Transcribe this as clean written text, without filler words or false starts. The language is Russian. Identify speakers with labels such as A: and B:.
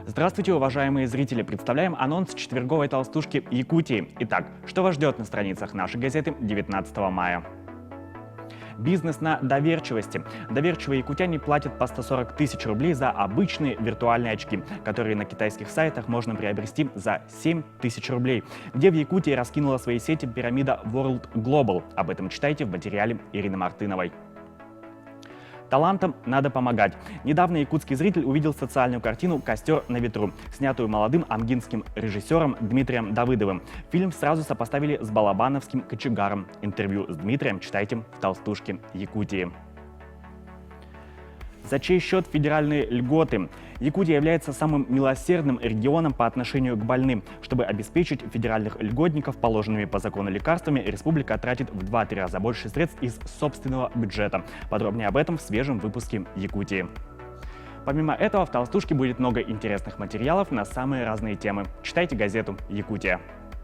A: Здравствуйте, уважаемые зрители! Представляем анонс четверговой толстушки Якутии. Итак, что вас ждет на страницах нашей газеты 19 мая? Бизнес на доверчивости. Доверчивые якутяне платят по 140 тысяч рублей за обычные виртуальные очки, которые на китайских сайтах можно приобрести за 7 тысяч рублей. Где в Якутии раскинула свои сети пирамида World Global. Об этом читайте в материале Ирины Мартыновой. Талантам надо помогать. Недавно якутский зритель увидел социальную картину «Костер на ветру», снятую молодым амгинским режиссером Дмитрием Давыдовым. Фильм сразу сопоставили с балабановским кочегаром. Интервью с Дмитрием читайте в «Толстушке Якутии». За чей счет федеральные льготы? Якутия является самым милосердным регионом по отношению к больным. Чтобы обеспечить федеральных льготников положенными по закону лекарствами, республика тратит в 2-3 раза больше средств из собственного бюджета. Подробнее об этом в свежем выпуске Якутии. Помимо этого, в «Толстушке» будет много интересных материалов на самые разные темы. Читайте газету «Якутия».